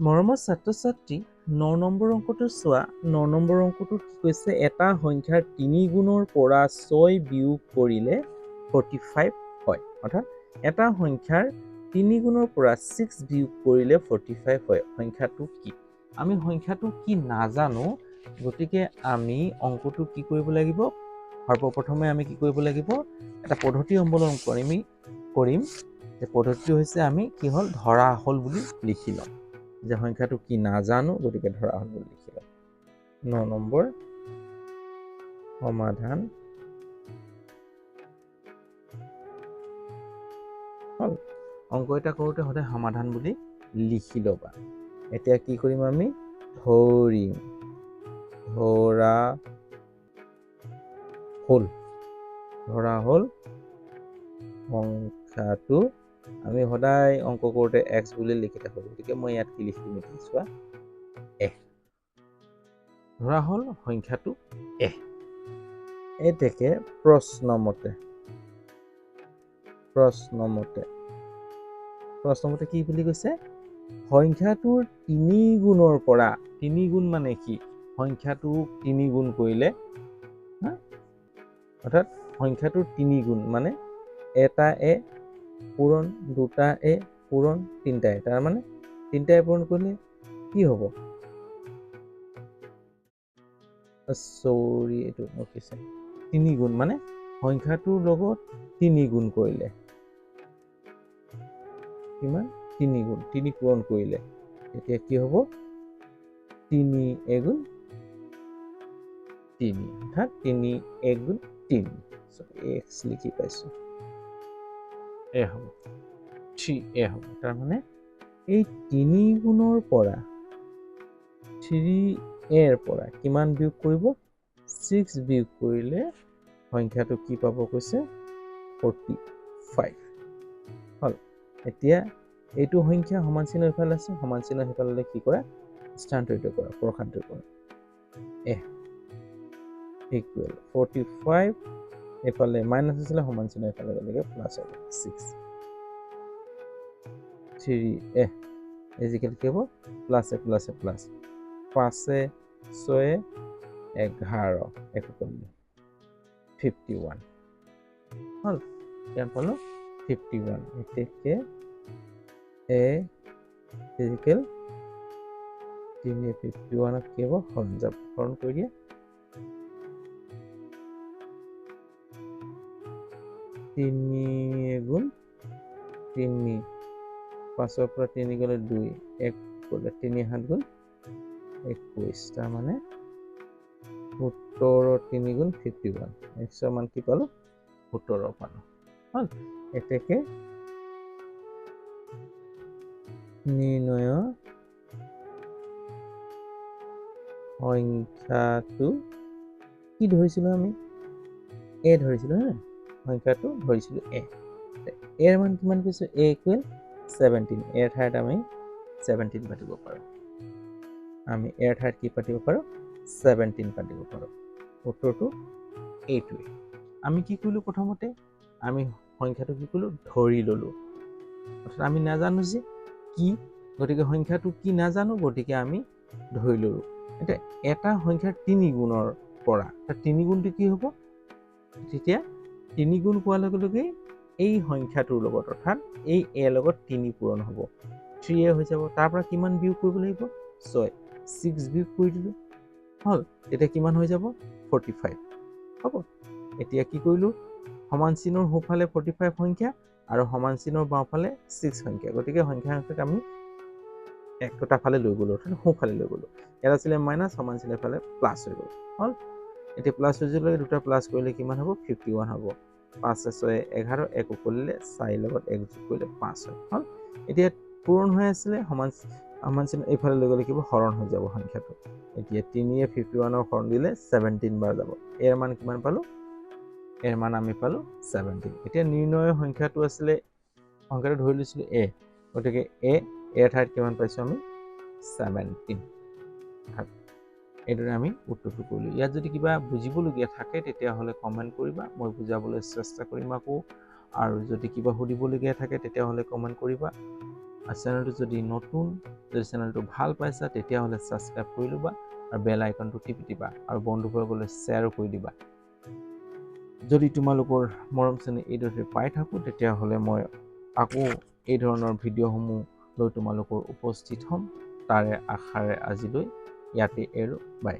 মৰমৰ ছাত্ৰ-ছাত্ৰী ৯ নম্বৰ অংকটো চোৱা। ৯ নম্বৰ অংকটোত কি কৈছে, এটা সংখ্যাৰ ৩ গুণৰ পৰা ৬ বিয়োগ কৰিলে 45 হয়। অৰ্থাৎ এটা সংখ্যাৰ ৩ গুণৰ পৰা 6 বিয়োগ কৰিলে 45 হয়। সংখ্যাটো কি? আমি সংখ্যাটো কি নাজানো, গতিকে আমি অংকটো কি কৰিব লাগিব? সৰ্বপ্ৰথমে আমি কি কৰিব লাগিব? এটা পদ্ধতি অৱলম্বন কৰিম। যে পদ্ধতিটো হৈছে আমি কি হ'ল, ধৰা হ'ল বুলি লিখি ল'ম। যে সংখ্যাটো কি নাজানো, গতিকে ধৰা হ'ল বুলি লিখি ল'ম। ৯ নম্বৰ সমাধান হ'ল। অংক এটা কৰোঁতে সদায় সমাধান বুলি লিখি ল'বা। এতিয়া কি কৰিম আমি? ধৰিম। ধৰা হ'ল সংখ্যাটো। আমি সদায় অংক কৰোঁতে x বুলি লিখি থাকোঁ, গতিকে মই ইয়াত কি লিখি দিম এতিয়া চোৱা, a। ধৰা হ'ল সংখ্যাটো a। এতেকে প্ৰশ্নমতে কি বুলি কৈছে? সংখ্যাটোৰ ৩ গুণৰ পৰা, ৩ গুণ মানে কি? সংখ্যাটো ৩ গুণ কৰিলে, অৰ্থাৎ সংখ্যাটোৰ ৩ গুণ মানে এটা a পূৰণ, দুটা a পূৰণ, তিনিটা a। তাৰ মানে ৩টা a পূৰণ কৰিলে কি হ'ব? এইটো নকিছে ৩ গুণ মানে সংখ্যাটোৰ লগত ৩ গুণ কৰিলে কিমান? ৩ গুণ, ৩ পূৰণ কৰিলে এতিয়া কি হ'ব? ৩ এগুণ ৩, অৰ্থাৎ ৩ এগুণ ৩। x লিখি পাইছোঁ, a হ'ব, 3a হ'ব। তাৰমানে এই ৩ গুণৰ পৰা 3a পৰা কিমান বিয়োগ কৰিব? 6 বিয়োগ কৰিলে সংখ্যাটো কি পাব কৈছে? 45 হ'ল। এতিয়া এইটো সংখ্যা সমান চিহ্ন ইফালে আছে, সমান চিহ্ন সিফালে কি কৰা? স্থানান্তৰিত কৰা, প্ৰসাৰিত কৰা। a ইকুৱেল 45, এফালে মাইনাছ আছিলে, সমান চিহ্ন ইফালে গ'লেগে প্লাছ হ'ব 6। 3a ইজিকেল কি হ'ব? প্লাছে প্লাছে প্লাছ, 5 6 11 51 হ'ল। কিমান পালোঁ? 51। এতেকে a ইজিকেল 51ক কি হ'ব? হৰণ কৰি দিয়ে। 3 এগুণ 3, 5ৰ পৰা 3 গ'লে 2, 1 গ'লে 3 7 গুণ 21। তাৰমানে 17 3 গুণ 51। x ৰ মান কি পালোঁ? 17 পালোঁ হ'ল। এতেকে নিৰ্ণয় সংখ্যাটো কি ধৰিছিলোঁ আমি? a ধৰিছিলোঁ, হা? সংখ্যাটো ধৰিছিলোঁ a। এৰ মান কিমান পাইছোঁ? a equal 17। এৰ ঠাইত আমি 17 পাতিব পাৰোঁ। আমি এৰ ঠাইত কি পাতিব পাৰোঁ? 17 পাতিব পাৰোঁ। উত্তৰটো এইটোৱে। আমি কি কৰিলোঁ? প্ৰথমতে আমি সংখ্যাটো কি কৰিলোঁ? ধৰি ল'লোঁ। অৰ্থাৎ আমি নাজানো যে কি, গতিকে সংখ্যাটো কি নাজানো, গতিকে আমি ধৰি ল'লোঁ। এতিয়া এটা সংখ্যাৰ ৩ গুণৰ পৰা, ৩ গুণটো কি হ'ব? তেতিয়া ৩ গুণ পোৱাৰ লগে লগে এই সংখ্যাটোৰ লগত, অৰ্থাৎ এই a লগত ৩ পূৰণ হ'ব, 3a হৈ যাব। তাৰ পৰা কিমান বিয়োগ কৰিব লাগিব? 6 বিয়োগ কৰি দিলোঁ হ'ল। তেতিয়া কিমান হৈ যাব? 45 হ'ব। এতিয়া কি কৰিলোঁ? সমান চিহ্নৰ সোঁফালে 45 সংখ্যা আৰু সমান চিহ্নৰ বাওঁফালে 6 সংখ্যা, গতিকে সংখ্যাক আমি একটা ফালে লৈ গ'লোঁ, অৰ্থাৎ সোঁফালে লৈ গ'লোঁ। ইয়াত আছিলে মাইনাছ, সমান চিহ্নৰ ফালে প্লাছ হৈ গ'ল হ'ল। এতিয়া প্লাছ হৈ যোৱাৰ লগে দুটা প্লাছ কৰিলে কিমান হ'ব? 51 হ'ব। 5 6 11, 1 কৰিলে 4 লগত 1 যোগ কৰিলে 5 হয় হ'ল। এতিয়া পূৰণ হৈ আছিলে, সমান চিহ্ন এইফালে লৈ গ'লে কি হ'ব? হৰণ হৈ যাব সংখ্যাটো। এতিয়া 3য়ে 51ৰ হৰণ দিলে 17 বাৰ যাব। এৰ মান কিমান পালোঁ? এৰ মান আমি পালোঁ 17। এতিয়া নিৰ্ণয় সংখ্যাটো আছিলে, সংখ্যাটো ধৰি লৈছিলোঁ a, গতিকে এৰ ঠাইত কিমান পাইছোঁ আমি? 17। এইদৰে আমি উত্তৰটো কৰিলোঁ। ইয়াত যদি কিবা বুজিবলগীয়া থাকে তেতিয়াহ'লে কমেণ্ট কৰিবা, মই বুজাবলৈ চেষ্টা কৰিম আকৌ। আৰু যদি কিবা সুধিবলগীয়া থাকে তেতিয়াহ'লে কমেণ্ট কৰিবা। আৰু চেনেলটো যদি নতুন, যদি চেনেলটো ভাল পাইছা তেতিয়াহ'লে ছাবস্ক্ৰাইব কৰি ল'বা আৰু বেল আইকনটো টিপি দিবা আৰু বন্ধুবৰ্গলৈ শ্বেয়াৰো কৰি দিবা। যদি তোমালোকৰ মৰম চেনেহ এইদৰে পাই থাকোঁ তেতিয়াহ'লে মই আকৌ এই ধৰণৰ ভিডিঅ'সমূহ লৈ তোমালোকৰ উপস্থিত হ'ম। তাৰে আশাৰে আজিলৈ ইয়াতে এৰো, বাই।